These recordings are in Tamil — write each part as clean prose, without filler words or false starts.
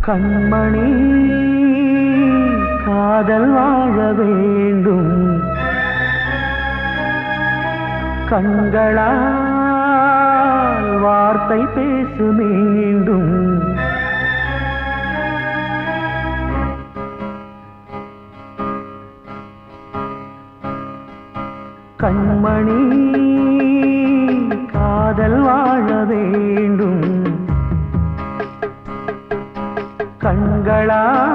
கண்மணி காதல் வாழ வேண்டும் கண்களால் வார்த்தை பேசு மீண்டும் கண்மணி காதல் வாழ வேண்டும் கண்களால்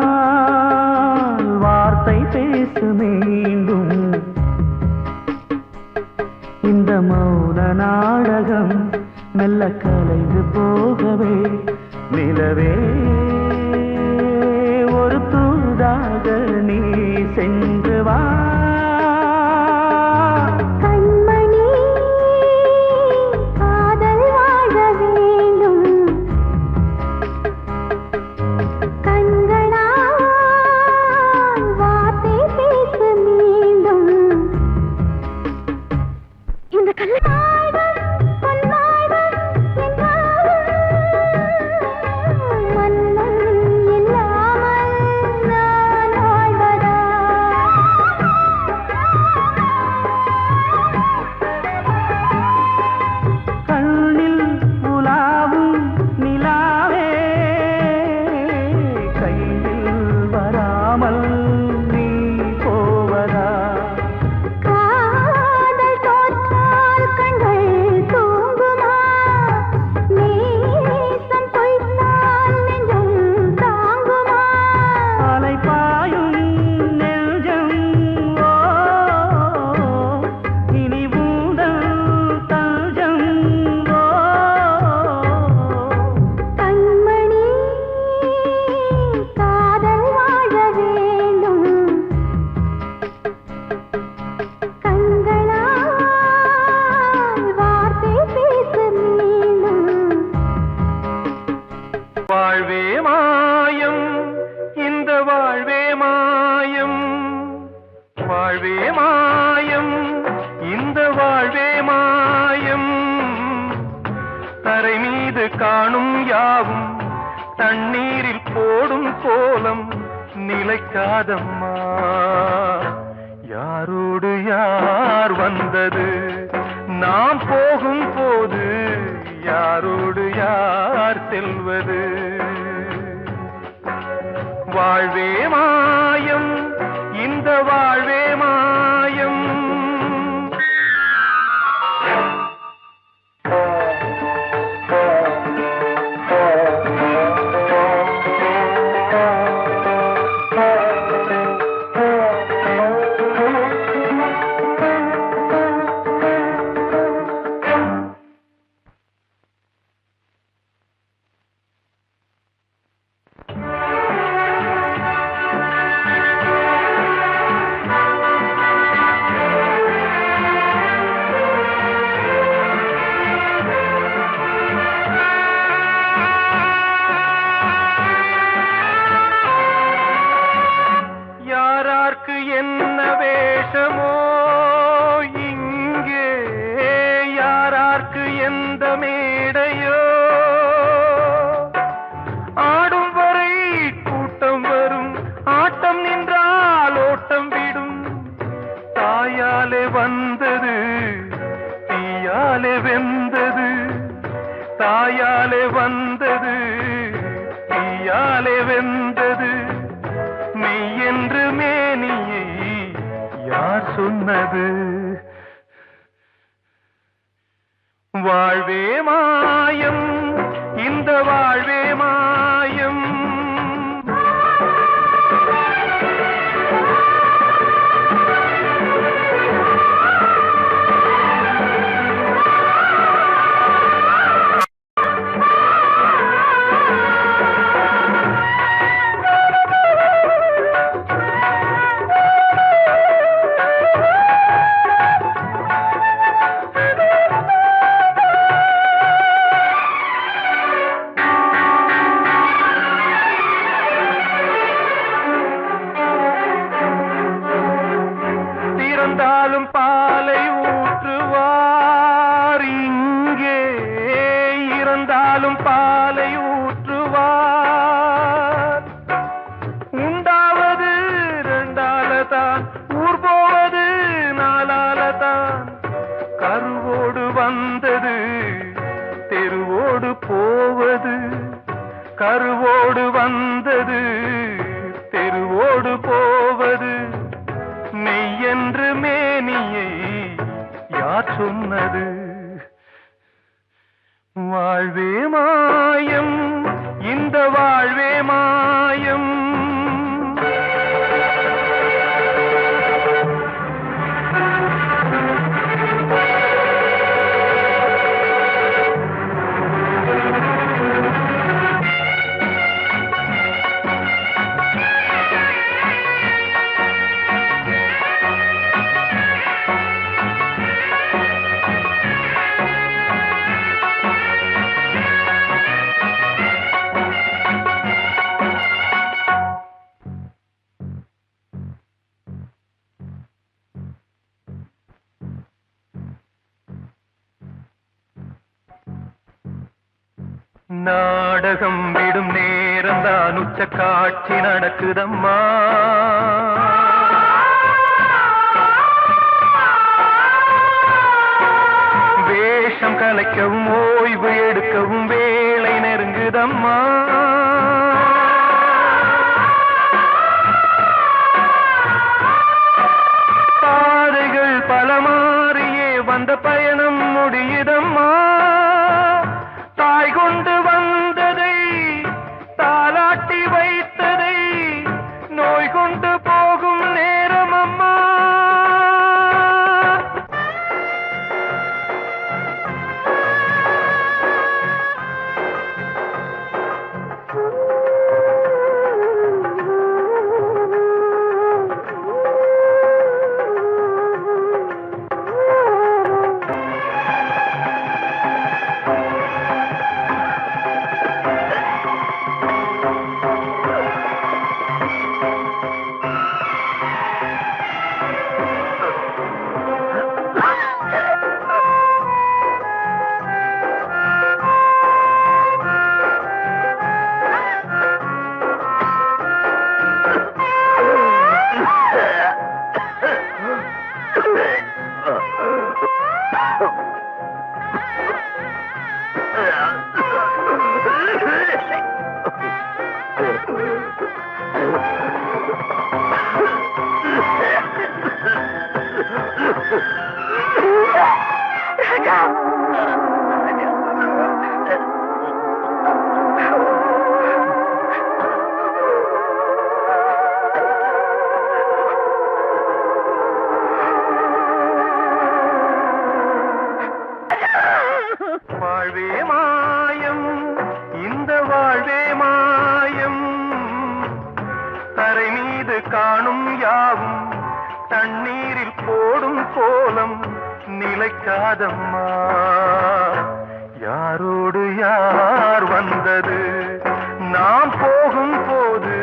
வார்த்தை பேசு மீண்டும் இந்த மௌன நாடகம் மெல்ல கலைந்து போகவே நிலவே ஒரு தூதாக நீ சென்று வா வாழ்வே மாயம் இந்த வாழ்வே மாயம் வாழ்வே மாயம் இந்த வாழ்வே மாயம் தரை மீது காணும் யாவும் தண்ணீரில் போடும் கோலம் நிலைக்காதம்மா யாரோடு யார் வந்தது நாம் போகும் போது யாரோடு யார் செல்வது வாழ்வே மாயம் இந்த வாழ்வே மாயம் என்ன வேஷமோ இங்கே யாரார்க்கு எந்த மேடையோ ஆடும் வரை கூட்டம் வரும் ஆட்டம் நின்றால் ஓட்டம் விடும் தாயாலே வந்தது தீயாலே வெந்தது தாயாலே வந்தது தீயாலே வெந்தது மெய் என்று மேனியை யார் சொன்னது வாழ்வே மாயம் இந்த வாழ்வே மாயம் வந்தது தெருவோடு போவது, கருவோடு வந்தது தெருவோடு போவது, மெய்யென்று மேனியை யார் சொன்னது? வாழ்வே மாயம், இந்த வாழ்வே மாயம். நாடகம் விடும் நேரம் தான் உச்ச காட்சி நடக்குதம்மா. வேஷம் கலைக்கவும் ஓய்வு எடுக்கவும் வேளை நெருங்குதம்மா. பாதைகள் பல மாறியே வந்த பயணம் முடியுதம்மா. தாய் கொண்டு வந்ததை தாலாட்டி வைத்ததை நோய் கொண்டு போகும் நேரம் அம்மா. வாழ்வே மாயம், இந்த வாழ்வே மாயம். தரை மீது காணும் யாவும் தண்ணீரில் போடும் கோலம் நிலைக்காதம்மா. யாரோடு யார் வந்தது நாம் போகும் போது,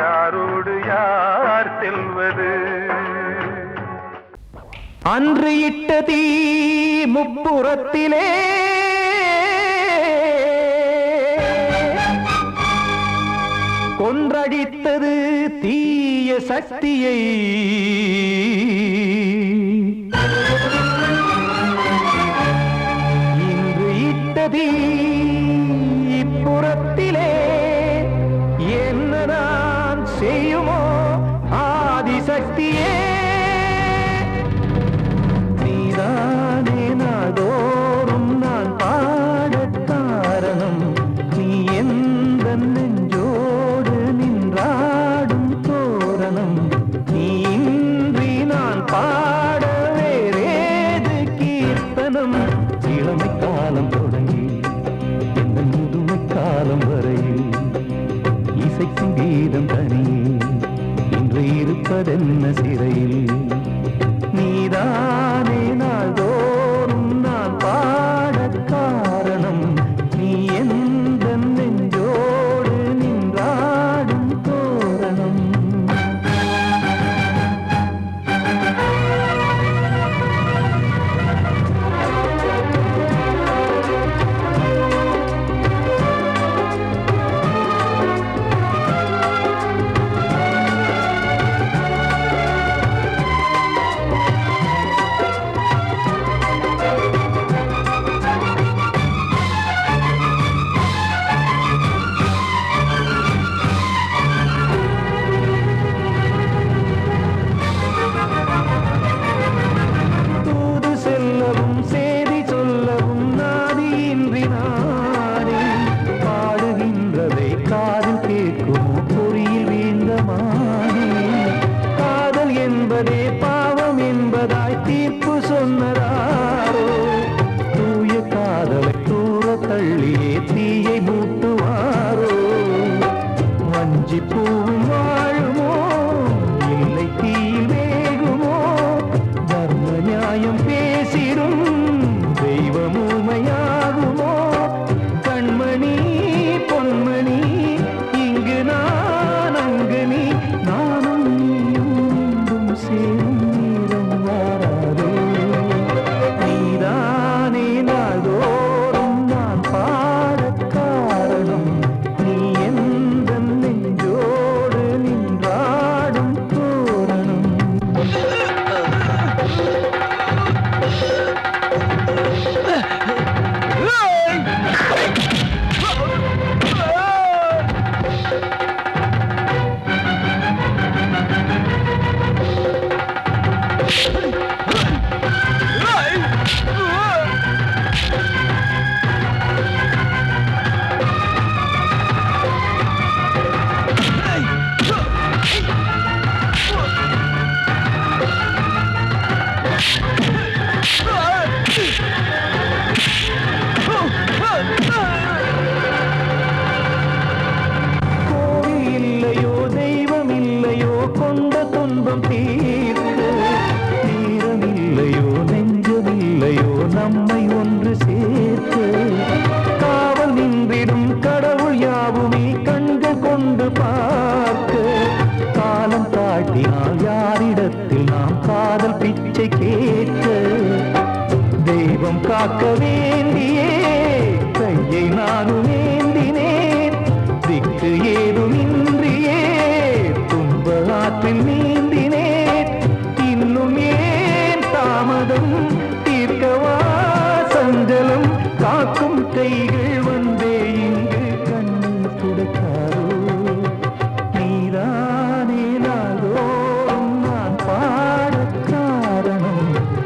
யாரோடு யார் செல்வது? அன்று இட்ட தீ முப்புறத்திலே கொன்றடித்தது தீய சக்தியை. இன்று இட்ட தீ இப்புறத்திலே என்னதான் செய்யுமோ ஆதிசக்தியே. நீதானே நாள்தோறும் நான் பாடக் காரணம், நீ எந்த நெஞ்சோடு நின்றாடும் தோரணம். நீ இன்றி நான் பாட வேறேது கீர்த்தனம்? இளமை காலம் தொடங்கி எந்த முதுமை காலம் வரையில் இசைக்கும் கீதம் தனியே இன்று இருப்பதென்ன சிறையில். நீதானே நாள்தோறும் நான் பாடக் காரணம், நீ எந்த நெஞ்சோடு நின்றாடும் தோரணம். தெய்வம் காக்க வேண்டியே கையை நானும் ஏந்தினேன் திக்கு ஏதுமின்றியே துன்ப ஆற்றில் நீந்தினேன் இன்னும் ஏன் தாமதம் தீர்க்கவா சஞ்சலம் காக்கும் கைகள் வந்தே இங்கு கண்ணீர் துடைக்காரோ நீதானே நாள்தோறும் நான் பாடக் காரணம்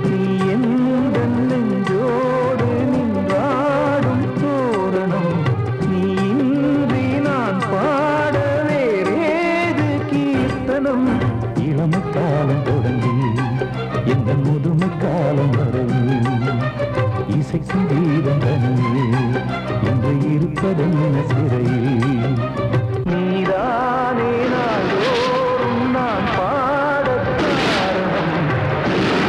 நீ எந்த நெஞ்சோடு நின்றாடும் தோரணம் நீ இன்றி நான் பாட வேறேது கீர்த்தனம் இளமை காலம் தொடங்கி எந்த முதுமை காலம் வரையில் இசைக்கு வீதம் தனியே என்று இருப்பதென்ன சிறையில் நீதானே நாள்தோறும் நான் பாடக் காரணம்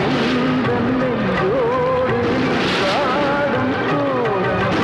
எந்த நெஞ்சோடு நின்றாடும் தோரணம்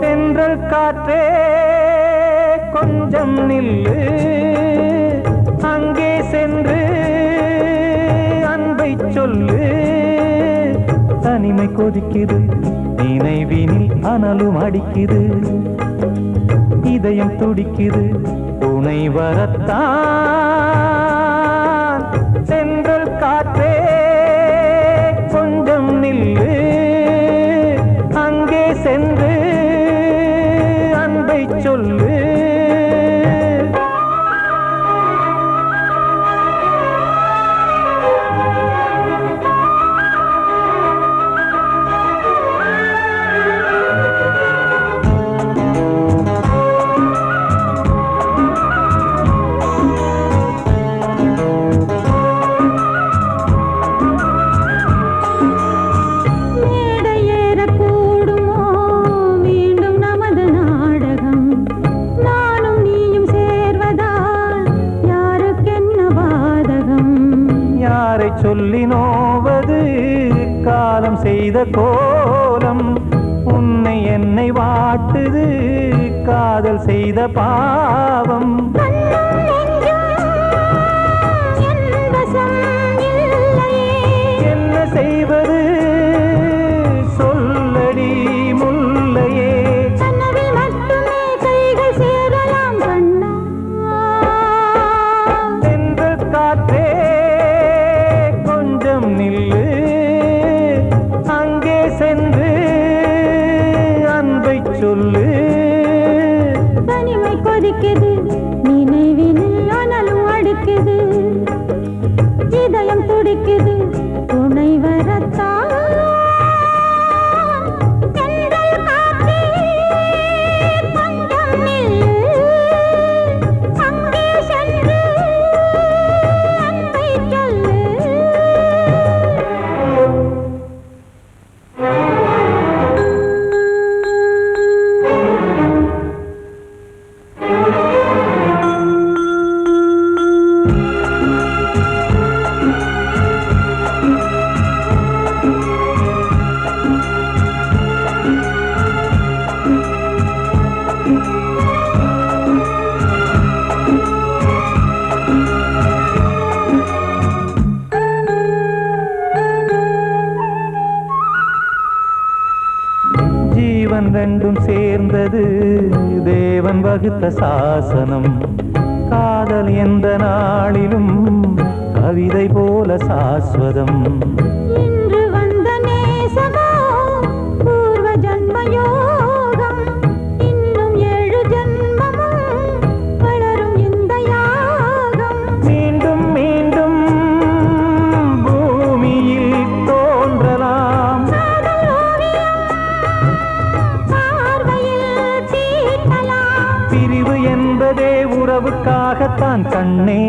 தென்றல் காற்றே கொஞ்சம் நில்லு அங்கே சென்று அன்பை சொல்லு தனிமை கொதிக்குது நினைவினில் அனலும் அடிக்குது இதயம் துடிக்குது துணை வரத்தான் தென்றல் காற்றே கொஞ்சம் நில்லு அங்கே சென்று அன்பை சொல்லு சொல்லி நோவது காலம் செய்த கோலம் உன்னை என்னை வாட்டுது காதல் செய்த பாவம் என்ன செய்வது சொல்லடி முல்லையே தென்றல் காற்றே நில்லு அங்கே சென்று அன்பை சொல்லு தனிமை கொதிக்குது நினைவினில் அனலும் அடிக்குது இதயம் துடிக்குது துணை வரத்தான் தென்றல் காற்றே கொஞ்சம் நில்லு அங்கே சென்று அன்பை சொல்லு ஜீவன் ரெண்டும் சேர்ந்தது தேவன் வகுத்த சாசனம் காதல் எந்த நாளிலும் கவிதை போல சாஸ்வதம் இன்று வந்த நேசமோ பூர்வ ஜன்மயோகம் இன்னும் 7 ஜன்மமும் வளரும் உறவுக்காகத்தான் கண்ணே.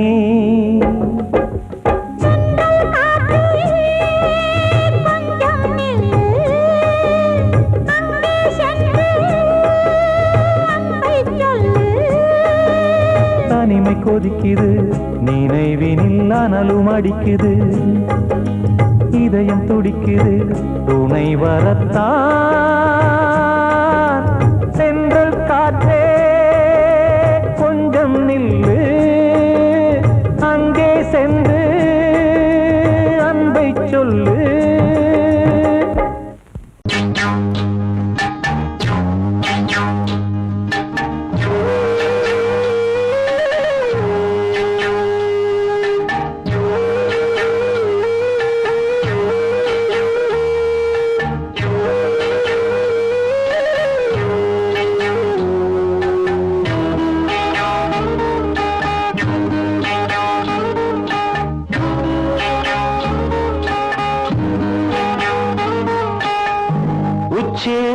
தனிமை கொதிக்குது, நினைவினில் அனலும் அடிக்குது, இதயம் துடிக்குது துணை வரத்தான். சென்றல் காற்றே கொஞ்சம் நில்லு, அங்கே சென்று அன்பை சொல்லு.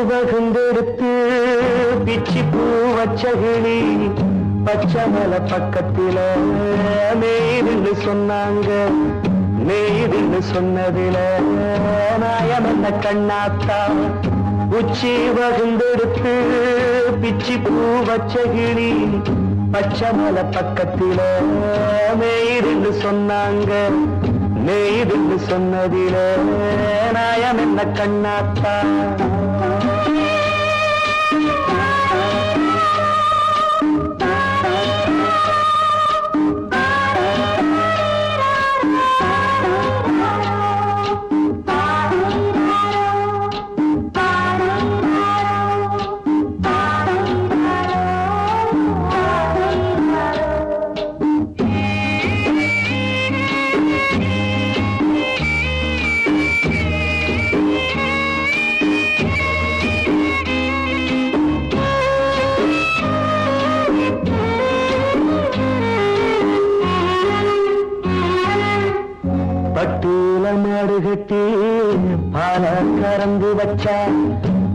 வகுந்தெடுத்து பிச்சி பூ வச்சகிளி பச்சமல பக்கத்தில மேய்துன்னு சொன்னாங்க. மேய்துன்னு சொன்னதில நாயம் என்ன கண்ணாத்தா. உச்சி வகுந்தெடுத்து பிச்சி பூ வச்சகிளி பச்சமல பக்கத்தில மேய்துன்னு சொன்னாங்க. மேய்துன்னு சொன்னதில நாயம் என்ன கண்ணாத்தா. பட்டூல மாடு கட்டி பால கறந்து வச்சா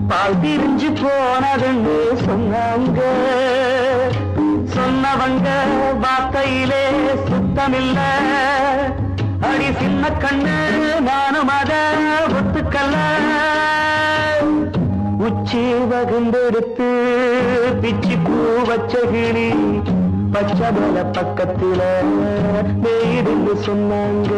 பால் திரிஞ்சு போனதுன்னு சொன்னாங்க. சொன்னவங்க வார்த்தையிலே சுத்தமில்ல. அடி சின்ன கண்ணு நானும் அத ஒத்துக்கல்ல. உச்சி வகுந்தெடுத்து பிச்சி பூ வச்ச கிளி பச்சமல பக்கத்தில மேய்துன்னு சொன்னாங்க.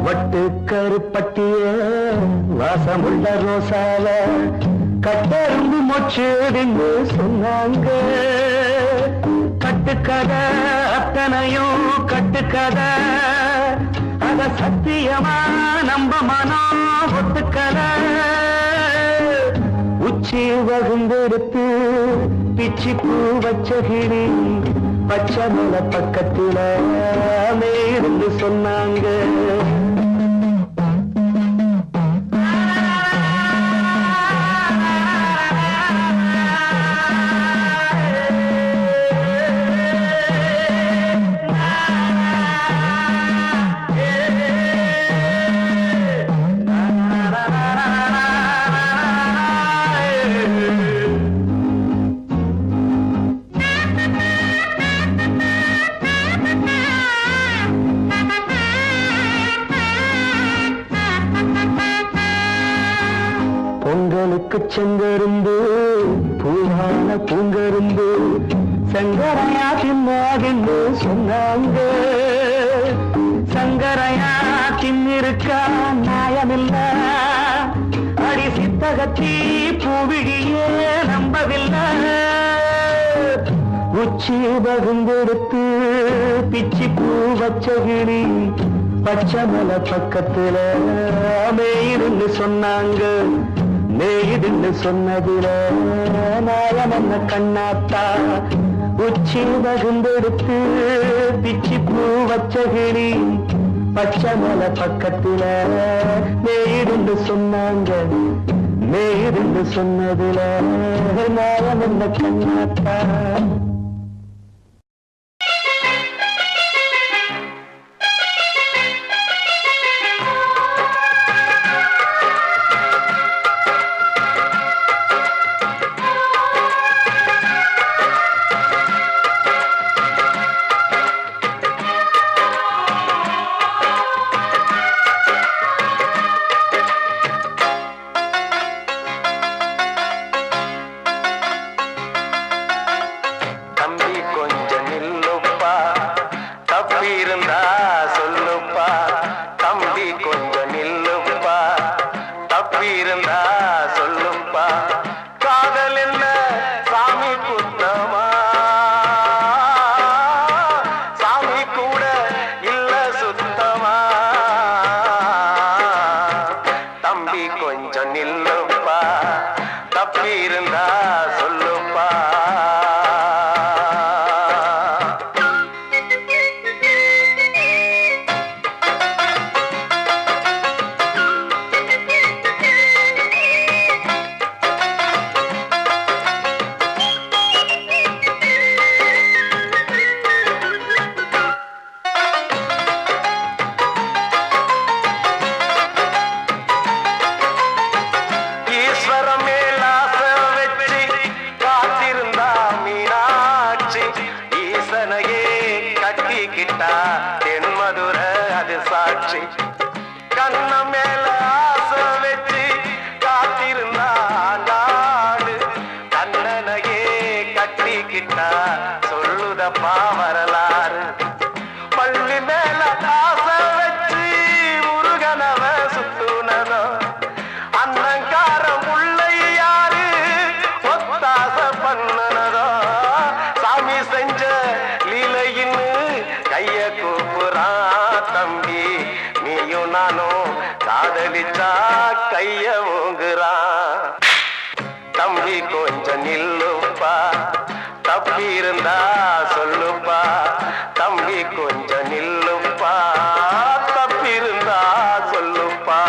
வட்டு கருப்பட்டிய வாசமுள்ள ரோசால கட்டெரும்பு மொச்சுடுன்னு சொன்னாங்க. கட்டுக்கதை அத்தனையும் கட்டுக்கதை, அத சத்தியமா நம்ப மனம் ஒத்துக்கதை. உச்சி வகுந்தெடுத்து பிச்சி பூ வச்ச கிளி பச்சமல பக்கத்தில மேய்துன்னு சொன்னாங்க. பொங்கலுக்கு செங்கரும்பு பூவான பூங்கரும்பு சங்கரையா தின்னாகின்னு சொன்னாங்க. சங்கரையா தின்னிருக்கா நியாயமில்ல. அடி சித்தகத்தி பூவிழியே நம்பவில்லை. உச்சி வகுந்தெடுத்து பிச்சி பூ வச்ச கிளி பச்சமல பக்கத்தில மேய்துன்னு சொன்னாங்க. மேய்துன்னு சொன்னதில நாயம் என்ன கண்ணாத்தா. உச்சி வகுந்தெடுத்து பிச்சி பூ வச்ச கிளி பச்சை மலை பக்கத்துல மேயிருந்து சொன்னாங்க மேயிருந்து சொன்னதுல நாயம் என்ன கண்ணாத்தா சொல்லுதப்பா வரலாறு பள்ளி மேல ஆசை வச்சு முருகனவ சுத்துனதோ அன்னங்காரம் உள்ளை யாரு ஒத்தாச பண்ணுனதோ சாமி செஞ்ச லீலையின்னு கைய கூப்புறான் தம்பி நீயும் நானும் காதலிச்சா கைய ஓங்குறான் தம்பி கொஞ்சம் நில்லுப்பா தப்பி இருந்தா சொல்லுப்பா தம்பி கொஞ்சம் நில்லுப்பா தப்பி இருந்தா சொல்லுப்பா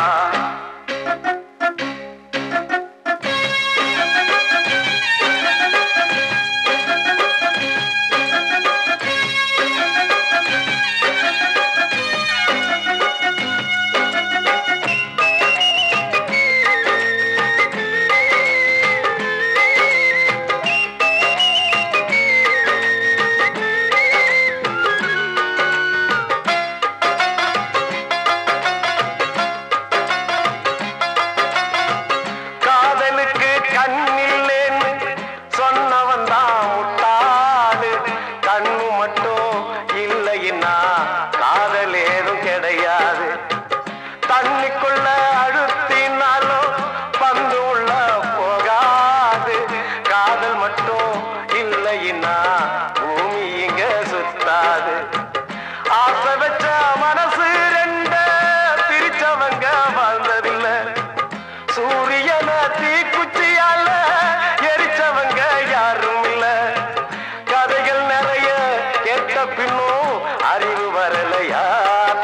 அறிவு வரலையா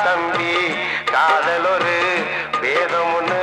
தம்பி காதல் ஒரு வேதம் ஒண்ணு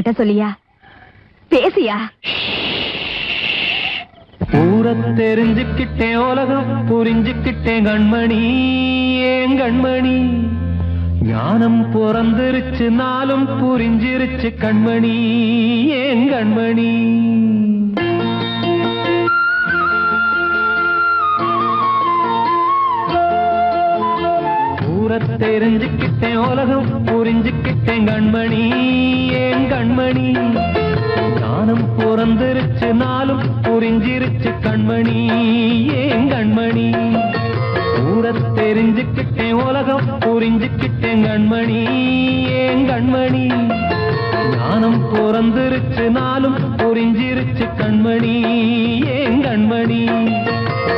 கிட்ட சொல்லியா பேசியா? ஊர தெரிஞ்சுக்கிட்டேன், உலகம் புரிஞ்சுக்கிட்டேன் கண்மணி, ஏன் கண்மணி. ஞானம் பிறந்திருச்சு, நாளும் புரிஞ்சிருச்சு கண்மணி, ஏன் கண்மணி. ஊர தெரிஞ்சுக்கிட்டேன், உலகம் புரிஞ்சுக்கிட்டேன் கண்மணி, ஏன் கண்மணி. ஞானம் பிறந்திருச்சு, நாளும் புரிஞ்சிருச்சு கண்மணி, ஏன் கண்மணி. ஊர தெரிஞ்சுக்கிட்டேன், உலகம் புரிஞ்சுக்கிட்டேன் கண்மணி, ஏன் கண்மணி. ஞானம் பிறந்திருச்சு, நாளும் புரிஞ்சிருச்சு கண்மணி, ஏன் கண்மணி.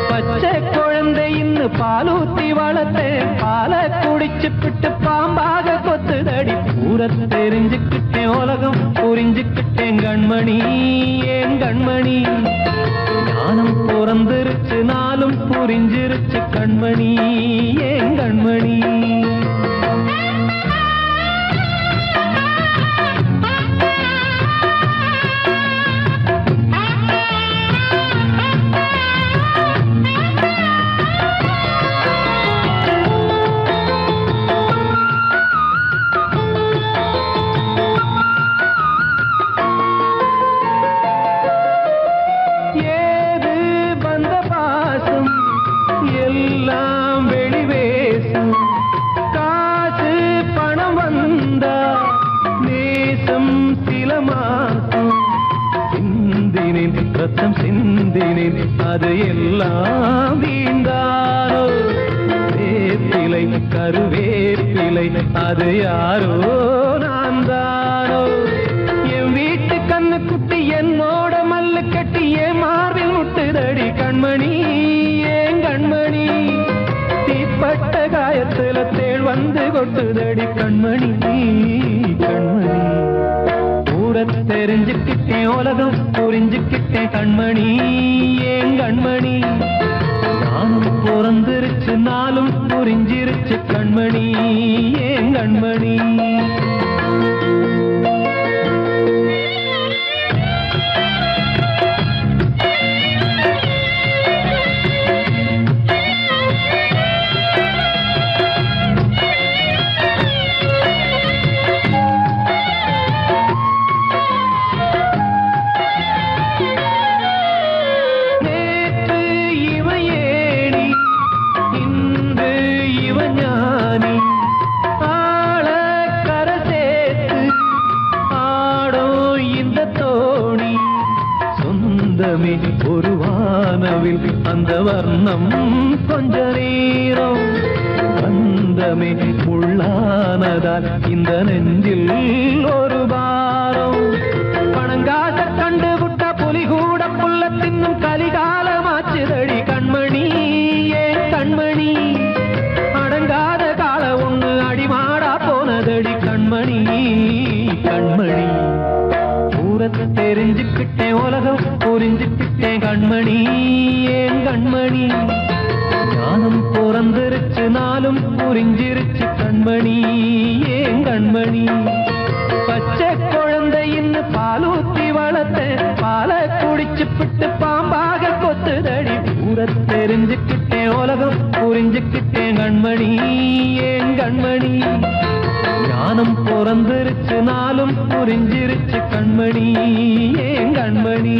பச்சை குழந்தை இன்னும் பாலூத்தி வளர்த்தேன், பாலை குடிச்சு பிட்டு பாம்பாக கொத்துதடி. ஊர தெரிஞ்சுக்கிட்டேன், உலகம் புரிஞ்சுக்கிட்டேன் கண்மணி, ஏன் கண்மணி. ஞானம் பிறந்திருச்சு, நாளும் புரிஞ்சிருச்சு கண்மணி, ஏன் கண்மணி. சிந்தினேன் அது எல்லாம் வீண்டாரோ. வேப்பிலை கருவேப்பிலை அது யாரோ நான் தானோ. என் வீட்டு கண்ணு குட்டி என்னோட மல்லு கட்டி என் மார்பில் முட்டுதடி கண்மணி, ஏன் கண்மணி. தீப்பட்ட காயத்துல தேள் வந்து கொட்டுதடி கண்மணி, கண்மணி. தெரிஞ்சுக்கிட்டேன், உலகம் புரிஞ்சுக்கிட்டேன் கண்மணி, ஏன் கண்மணி. நானும் பிறந்திருச்சு, நாளும் புரிஞ்சிருச்சு கண்மணி, ஏன் கண்மணி. ஒரு வானவில் அந்த வர்ணம் கொஞ்ச நேரம் வந்தமே உள்ளானதால் இந்த நெஞ்சில் ஒரு பாரம். பணங்காச கண்டு விட்ட புலி கூட புல்ல தின்னும் கலிகாலமாச்சுதடி கண்மணி, ஏன் கண்மணி. அடங்காத கால ஒண்ணு அடிமாடா போனதடி கண்மணி, கண்மணி. தெரிஞ்சுக்கிட்டேன், உலகம் புரிஞ்சுக்கிட்டேன் கண்மணி, ஏன் கண்மணி. ஞானம் பிறந்திருச்சு, நாளும் புரிஞ்சிருச்சு கண்மணி, ஏன் கண்மணி. பச்சை குழந்தை இன்னும் பாலூத்தி வளர்த்தேன், பாலை குடிச்சு பிட்டு பாம்பாக கொத்துதடி. ஊர தெரிஞ்சுக்கிட்டேன், உலகம் புரிஞ்சுக்கிட்டேன் கண்மணி, ஏன் கண்மணி. ஞானம் பிறந்திருச்சு, நாளும் புரிஞ்சிருச்சு கண்மணி, ஏன் கண்மணி.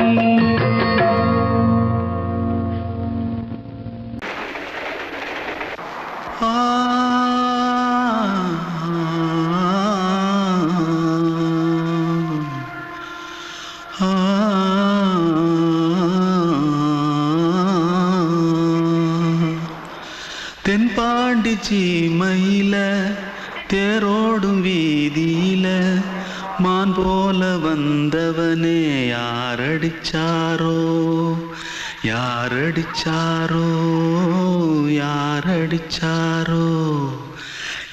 தென்பாண்டி சீமையில தேரோடும் வீதியில மான் போல வந்தவனே யாரடிச்சாரோ, யாரடிச்சாரோ, யாரடிச்சாரோ,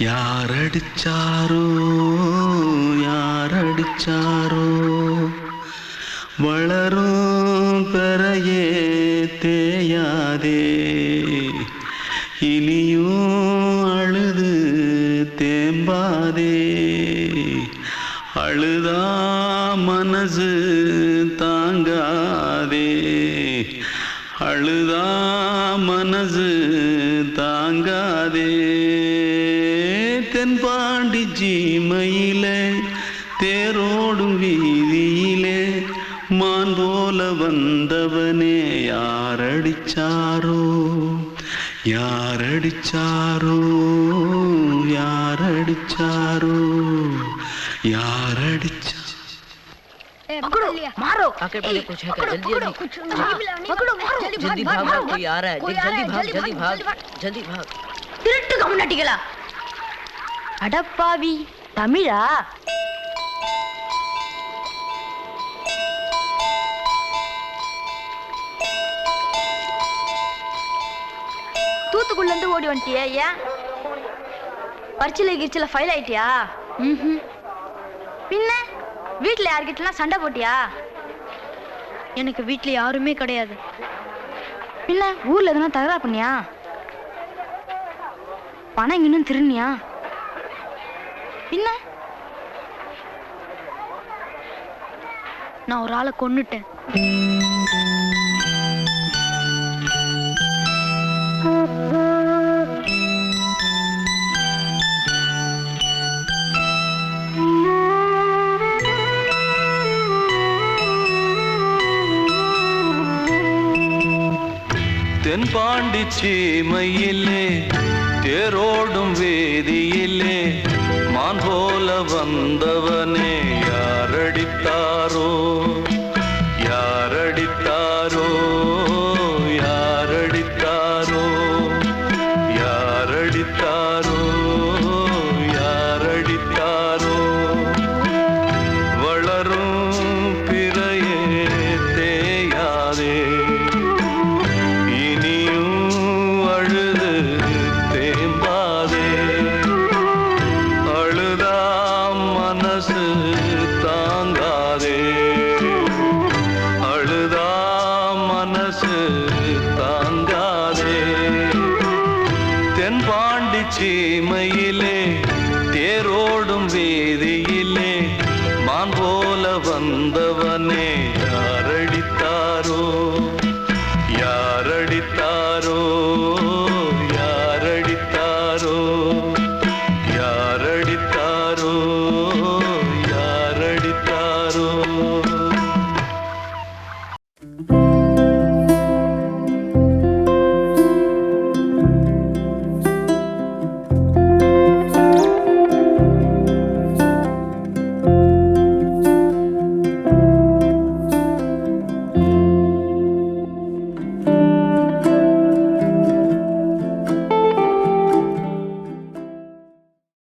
யாரடிச்சாரோ, யாரடிச்சாரோ. வளரும் பெறையே தேயாதே, இனியும் அழுது தேம்பாதே. அழுதா மனசு தாங்காதே தென்பாண்டி சீமையிலே தேரோடும் வீதியிலே மான் போல வந்தவனே யாரடிச்சாரோ யாரடிச்சாரோ யாரடிச்சாரோ யாரடிச்சா पकड़ो मारो आके पहले कुछ है क्या जल्दी पकड़ो मारो जल्दी भाग भाग कोई आ रहा है जल्दी भाग जल्दी भाग திருட்டு கம்முனாட்டிகளா அடப்பாவி தமிழா தூத்துக்குள்ள இருந்து ஓடி வந்துட்டியா ஏன் பரிச்சையில கிரிச்சில ஃபைல் ஆயிட்டியா பின்ன வீட்டுல யார்கிட்டலாம் சண்டை போட்டியா எனக்கு வீட்டுல யாருமே கிடையாது பின்ன ஊர்ல எதுனா தகராறு பண்ணியா பணம் இன்னும் திருநியா பின்ன நான் ஒரு ஆளை கொன்னுட்டேன் தென்பாண்டி சீமையிலே தேரோடும் வேதியிலே மான் போல வந்தவனே யாரடித்தாரோ யாரடித்தாரோ யாரடித்தாரோ யாரடித்தாரோ யாரடித்தாரோ வளரும் பிறையே தேயாதே சீமையிலே